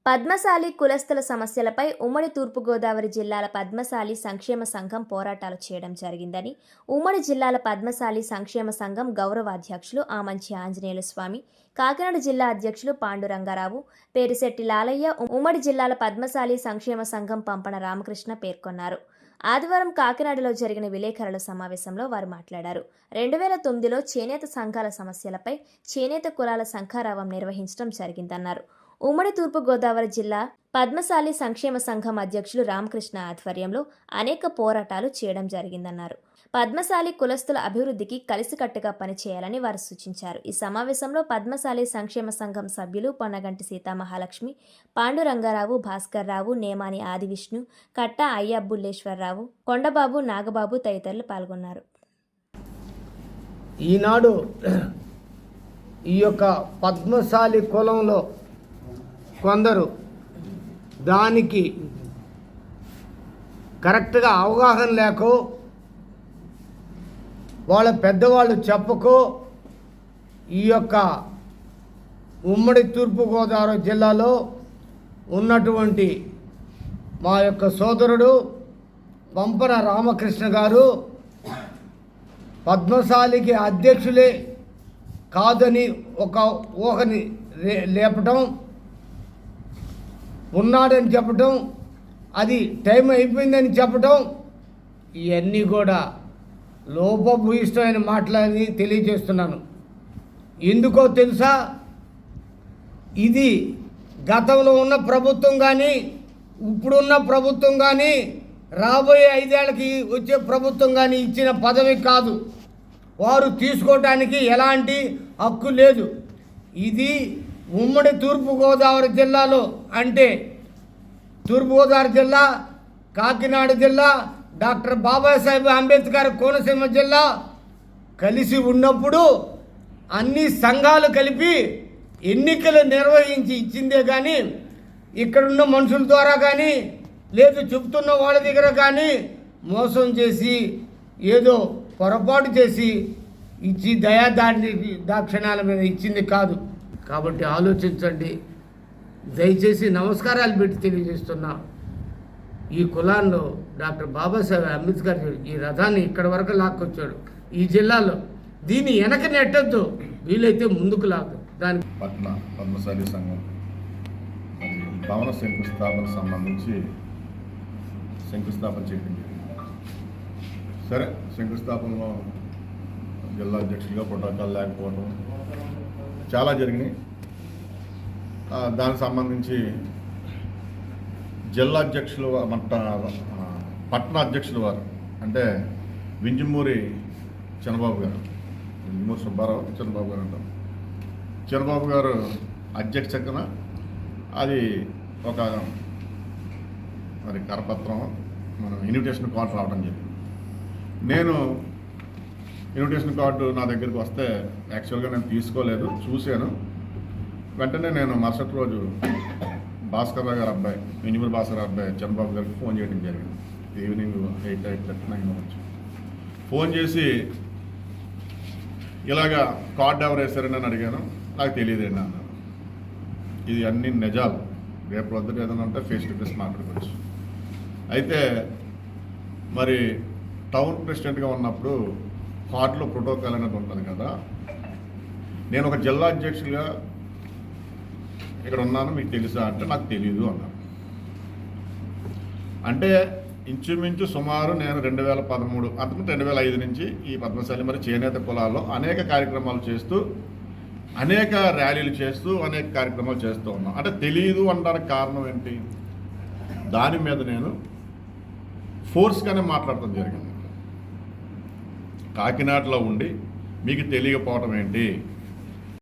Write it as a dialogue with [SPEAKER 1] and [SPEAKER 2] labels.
[SPEAKER 1] పద్మశాలి కులస్తుల సమస్యలపై ఉమ్మడి తూర్పుగోదావరి జిల్లాల పద్మశాలి సంక్షేమ సంఘం పోరాటాలు చేయడం జరిగిందని ఉమ్మడి జిల్లాల పద్మశాలి సంక్షేమ సంఘం గౌరవ అధ్యక్షులు ఆమంచి ఆంజనేయుల స్వామి, కాకినాడ జిల్లా అధ్యక్షులు పాండురంగారావు, పేరిశెట్టి లాలయ్య, ఉమ్మడి జిల్లాల పద్మశాలి సంక్షేమ సంఘం పంపన రామకృష్ణ పేర్కొన్నారు. ఆదివారం కాకినాడలో జరిగిన విలేకరుల సమావేశంలో వారు మాట్లాడారు. 2009లో చేనేత సంఘాల సమస్యలపై చేనేత కులాల సంఘారావం నిర్వహించడం జరిగిందన్నారు. ఉమ్మడి తూర్పుగోదావరి జిల్లా పద్మశాలి సంక్షేమ సంఘం అధ్యక్షులు రామకృష్ణ ఆధ్వర్యంలో అనేక పోరాటాలు చేయడం జరిగిందన్నారు. పద్మశాలి కులస్తుల అభివృద్ధికి కలిసికట్టుగా పనిచేయాలని వారు సూచించారు. ఈ సమావేశంలో పద్మశాలి సంక్షేమ సంఘం సభ్యులు పొన్నగంటి సీతామహాలక్ష్మి, పాండురంగారావు, భాస్కర్ రావు, నేమాని ఆదివిష్ణు, కట్ట అయ్యబ్బుల్లేశ్వరరావు, కొండబాబు, నాగబాబు తదితరులు పాల్గొన్నారు.
[SPEAKER 2] ఈనాడు ఈ యొక్క పద్మశాలి కులంలో కొందరు దానికి కరెక్ట్గా అవగాహన లేకో, వాళ్ళ పెద్దవాళ్ళు చెప్పకో ఈ యొక్క ఉమ్మడి తూర్పుగోదావరి జిల్లాలో ఉన్నటువంటి మా యొక్క సోదరుడు పంపన రామకృష్ణ గారు పద్మశాలికి అధ్యక్షులే కాదని ఒక ఊహని లేపటం, ఉన్నాడని చెప్పటం, అది టైం అయిపోయిందని చెప్పటం, ఇవన్నీ కూడా లోపభూయిష్టమైన మాటలని తెలియజేస్తున్నాను. ఎందుకో తెలుసా? ఇది గతంలో ఉన్న ప్రభుత్వం కానీ, ఇప్పుడున్న ప్రభుత్వం కానీ, రాబోయే 5 ఏళ్ళకి వచ్చే ప్రభుత్వం కానీ ఇచ్చిన పదవి కాదు. వారు తీసుకోవటానికి ఎలాంటి హక్కు లేదు. ఇది ఉమ్మడి తూర్పుగోదావరి జిల్లాలో, అంటే తూర్పుగోదావరి జిల్లా, కాకినాడ జిల్లా, డాక్టర్ బాబాసాహెబ్ అంబేద్కర్ కోనసీమ జిల్లా కలిసి ఉన్నప్పుడు అన్ని సంఘాలు కలిపి ఎన్నికలు నిర్వహించి ఇచ్చిందే కానీ, ఇక్కడున్న మనుషుల ద్వారా కానీ, లేదు చెబుతున్న వాళ్ళ దగ్గర కానీ మోసం చేసి ఏదో పొరపాటు చేసి ఇచ్చి దాక్షిణాల మీద ఇచ్చింది కాదు. కాబట్టి ఆలోచించండి. దయచేసి నమస్కారాలు పెట్టి తెలియజేస్తున్నా. ఈ కులాల్లో డాక్టర్ బాబాసాహెబ్ అంబేద్కర్ ఈ రథాన్ని ఇక్కడి వరకు లాక్కొచ్చాడు. ఈ జిల్లాలో దీన్ని వెనక నెట్టద్దు, వీలైతే ముందుకు లాగు. దానికి
[SPEAKER 3] పద్మశాలి సంఘం భవన శంకుస్థాపన సంబంధించి శంకుస్థాపన చేయడం జరిగింది. సరే, శంకుస్థాపనలో జిల్లా అధ్యక్షులుగా ప్రోటోకాల్ లేకపోవడం చాలా జరిగినాయి. దానికి సంబంధించి జిల్లా అధ్యక్షులు పట్టణ అధ్యక్షులు వారు అంటే వింజమూరి చంద్రబాబు గారు, వింజమూరి సుబ్బారావు చంద్రబాబు గారు అంటారు. చంద్రబాబు గారు అధ్యక్షతన అది ఒక మరి కరపత్రం, మనం ఇన్విటేషన్ కార్డు రావడం జరిగింది. నేను ఇన్విటేషన్ కార్డు నా దగ్గరికి వస్తే యాక్చువల్గా నేను తీసుకోలేదు, చూశాను. వెంటనే నేను మరుసటి రోజు భాస్కర్ రావు గారి అబ్బాయి, వింజమూరి భాస్కర్ అబ్బాయి చంద్రబాబు గారికి ఫోన్ చేయడం జరిగింది. ఈవినింగ్ 8:39 అవచ్చు. ఫోన్ చేసి ఇలాగా కార్డు ఎవరు వేశారని నేను అడిగాను. నాకు తెలియదండి అన్నారు. ఇది అన్ని నిజాలు. రేపు వద్ద ఏదైనా ఉంటే ఫేస్ టు ఫేస్ మాట్లాడుకోవచ్చు. అయితే మరి టౌన్ ప్రెసిడెంట్గా ఉన్నప్పుడు కార్డులో ప్రోటోకాల్ అనేది ఉంటుంది కదా. నేను ఒక జిల్లా అధ్యక్షులుగా ఇక్కడ ఉన్నాను, మీకు తెలుసా అంటే నాకు తెలియదు అన్నారు. అంటే ఇంచుమించు సుమారు నేను 2013 అంతకుముందు 2005 నుంచి ఈ పద్మశాలి మరి చేనేత కులాల్లో అనేక కార్యక్రమాలు చేస్తూ, అనేక ర్యాలీలు చేస్తూ, అనేక కార్యక్రమాలు చేస్తూ ఉన్నాం. అంటే తెలియదు అనడానికి కారణం ఏంటి? దాని మీద నేను ఫోర్స్గానే మాట్లాడటం జరిగింది. కాకినాడలో ఉండి మీకు తెలియకపోవటం ఏంటి?